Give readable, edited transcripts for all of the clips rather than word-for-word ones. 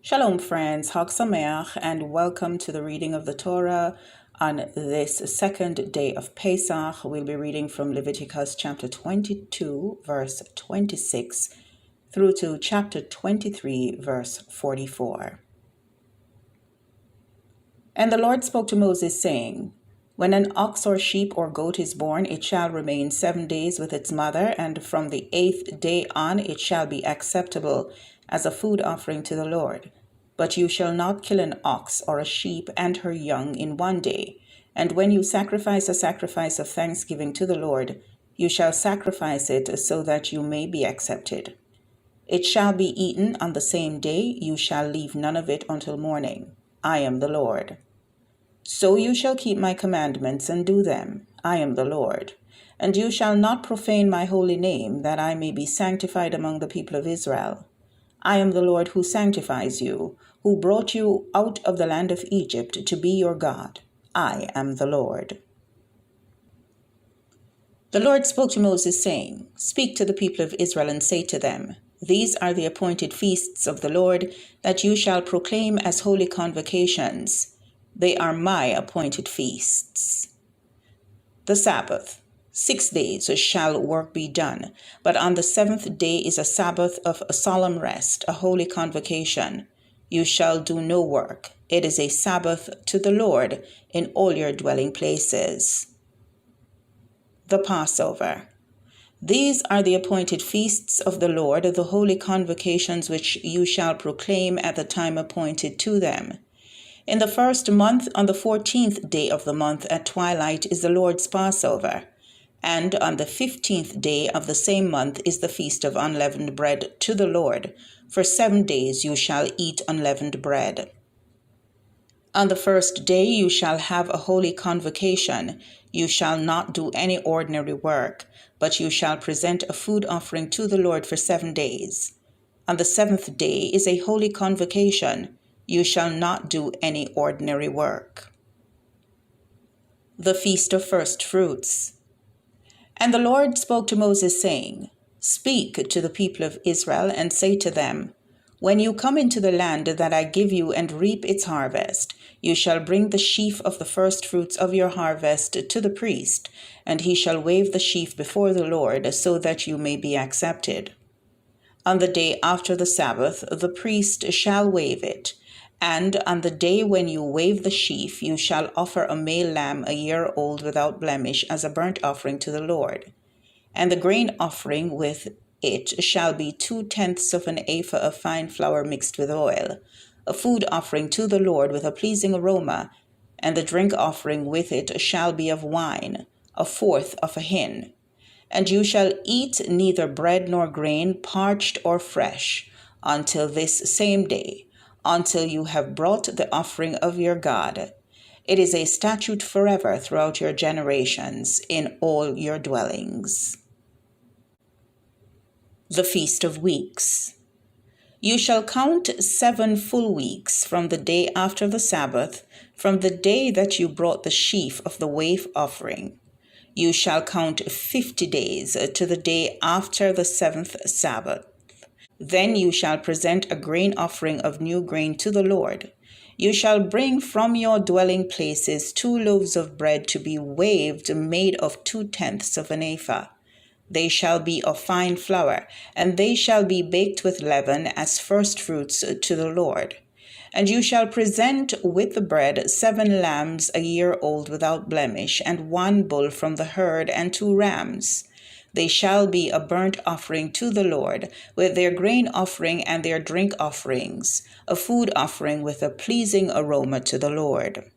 Shalom, friends, Chag Sameach, and welcome to the reading of the Torah on this second day of Pesach. We'll be reading from Leviticus chapter 22, verse 26, through to chapter 23, verse 44. And the Lord spoke to Moses, saying, When an ox or sheep or goat is born, it shall remain 7 days with its mother, and from the 8th day on it shall be acceptable as a food offering to the Lord. But you shall not kill an ox or a sheep and her young in 1 day. And when you sacrifice a sacrifice of thanksgiving to the Lord, you shall sacrifice it so that you may be accepted. It shall be eaten on the same day. You shall leave none of it until morning. I am the Lord. So you shall keep my commandments and do them. I am the Lord. And you shall not profane my holy name, that I may be sanctified among the people of Israel. I am the Lord who sanctifies you, who brought you out of the land of Egypt to be your God. I am the Lord. The Lord spoke to Moses, saying, Speak to the people of Israel and say to them, These are the appointed feasts of the Lord, that you shall proclaim as holy convocations. They are my appointed feasts. The Sabbath. 6 days shall work be done, but on the 7th day is a Sabbath of a solemn rest, a holy convocation. You shall do no work. It is a Sabbath to the Lord in all your dwelling places. The Passover. These are the appointed feasts of the Lord, the holy convocations which you shall proclaim at the time appointed to them. In the first month, on the 14th day of the month at twilight, is the Lord's Passover. And on the 15th day of the same month is the feast of unleavened bread to the Lord. For 7 days you shall eat unleavened bread. On the first day you shall have a holy convocation. You shall not do any ordinary work, but you shall present a food offering to the Lord for 7 days. On the 7th day is a holy convocation. You shall not do any ordinary work. The Feast of First Fruits. And the Lord spoke to Moses, saying, Speak to the people of Israel and say to them, When you come into the land that I give you and reap its harvest, you shall bring the sheaf of the first fruits of your harvest to the priest, and he shall wave the sheaf before the Lord, so that you may be accepted. On the day after the Sabbath, the priest shall wave it. And on the day when you wave the sheaf, you shall offer a male lamb a year old without blemish as a burnt offering to the Lord. And the grain offering with it shall be 2/10 of an ephah of fine flour mixed with oil, a food offering to the Lord with a pleasing aroma. And the drink offering with it shall be of wine, 1/4 of a hin. And you shall eat neither bread nor grain, parched or fresh, until this same day, until you have brought the offering of your God. It is a statute forever throughout your generations in all your dwellings. The Feast of Weeks. You shall count 7 full weeks from the day after the Sabbath, from the day that you brought the sheaf of the wave offering. You shall count 50 days to the day after the 7th Sabbath. Then you shall present a grain offering of new grain to the Lord. You shall bring from your dwelling places 2 loaves of bread to be waved, made of 2/10 of an ephah. They shall be of fine flour, and they shall be baked with leaven as first fruits to the Lord. And you shall present with the bread 7 lambs a year old without blemish, and 1 bull from the herd, and 2 rams. They shall be a burnt offering to the Lord, with their grain offering and their drink offerings, a food offering with a pleasing aroma to the Lord.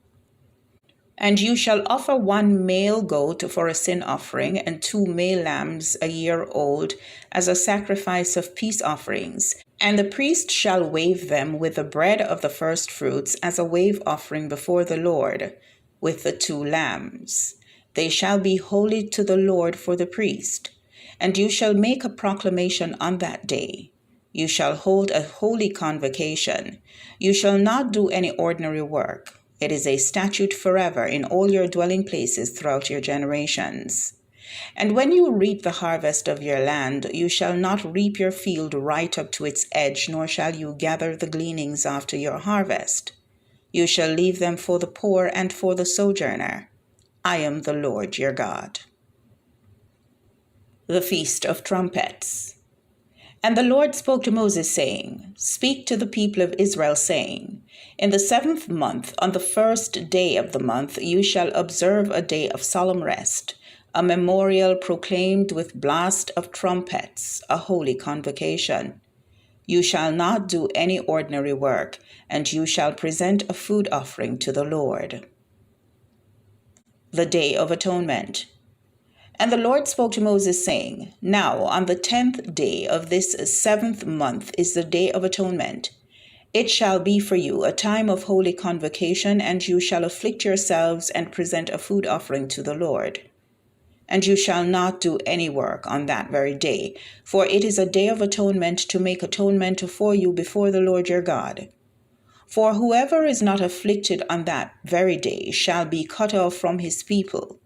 And you shall offer 1 male goat for a sin offering, and 2 male lambs a year old as a sacrifice of peace offerings. And the priest shall wave them with the bread of the first fruits as a wave offering before the Lord, with the 2 lambs. They shall be holy to the Lord for the priest. And you shall make a proclamation on that day. You shall hold a holy convocation. You shall not do any ordinary work. It is a statute forever in all your dwelling places throughout your generations. And when you reap the harvest of your land, you shall not reap your field right up to its edge, nor shall you gather the gleanings after your harvest. You shall leave them for the poor and for the sojourner. I am the Lord your God. The Feast of Trumpets. And the Lord spoke to Moses, saying, Speak to the people of Israel, saying, In the 7th month, on the 1st day of the month, you shall observe a day of solemn rest, a memorial proclaimed with blast of trumpets, a holy convocation. You shall not do any ordinary work, and you shall present a food offering to the Lord. The Day of Atonement. And the Lord spoke to Moses, saying, Now on the 10th day of this 7th month is the Day of Atonement. It shall be for you a time of holy convocation, and you shall afflict yourselves and present a food offering to the Lord. And you shall not do any work on that very day, for it is a day of atonement to make atonement for you before the Lord your God. For whoever is not afflicted on that very day shall be cut off from his people.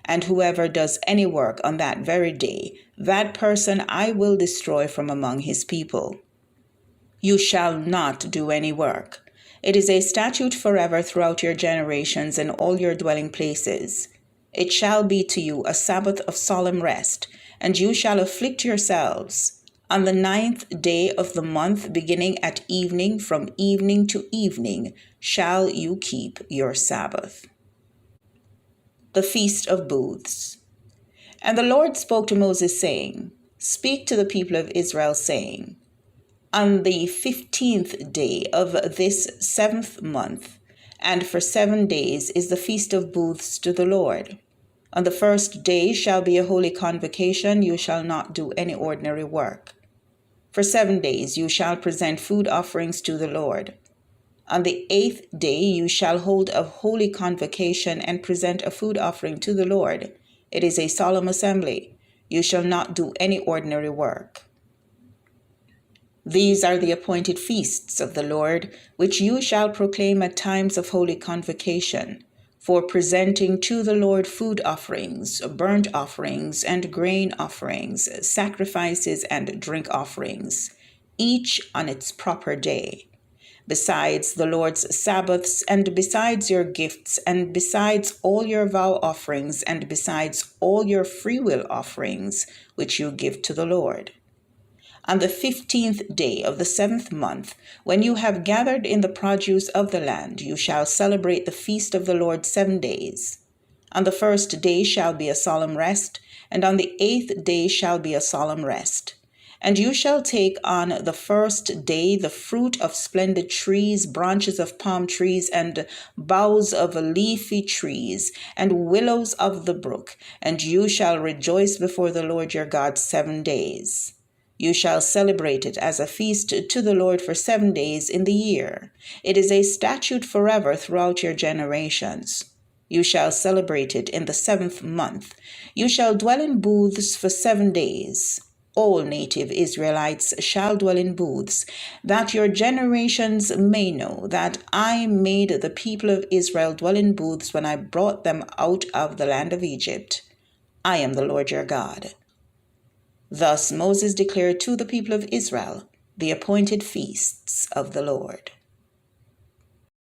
And whoever does any work on that very day, that person I will destroy from among his people. You shall not do any work. It is a statute forever throughout your generations and all your dwelling places. It shall be to you a Sabbath of solemn rest, and you shall afflict yourselves. On the 9th day of the month, beginning at evening, from evening to evening, shall you keep your Sabbath. The Feast of Booths. And the Lord spoke to Moses, saying, Speak to the people of Israel, saying, On the 15th day of this 7th month, and for 7 days is the Feast of Booths to the Lord. On the 1st day shall be a holy convocation, you shall not do any ordinary work. For 7 days you shall present food offerings to the Lord. On the 8th day you shall hold a holy convocation and present a food offering to the Lord. It is a solemn assembly. You shall not do any ordinary work. These are the appointed feasts of the Lord, which you shall proclaim at times of holy convocation, for presenting to the Lord food offerings, burnt offerings, and grain offerings, sacrifices and drink offerings, each on its proper day. Besides the Lord's Sabbaths, and besides your gifts, and besides all your vow offerings, and besides all your freewill offerings, which you give to the Lord. On the 15th day of the 7th month, when you have gathered in the produce of the land, you shall celebrate the feast of the Lord 7 days. On the 1st day shall be a solemn rest, and on the 8th day shall be a solemn rest. And you shall take on the 1st day the fruit of splendid trees, branches of palm trees, and boughs of leafy trees, and willows of the brook, and you shall rejoice before the Lord your God 7 days. You shall celebrate it as a feast to the Lord for 7 days in the year. It is a statute forever throughout your generations. You shall celebrate it in the 7th month. You shall dwell in booths for 7 days. All native Israelites shall dwell in booths, that your generations may know that I made the people of Israel dwell in booths when I brought them out of the land of Egypt. I am the Lord your God. Thus Moses declared to the people of Israel the appointed feasts of the Lord.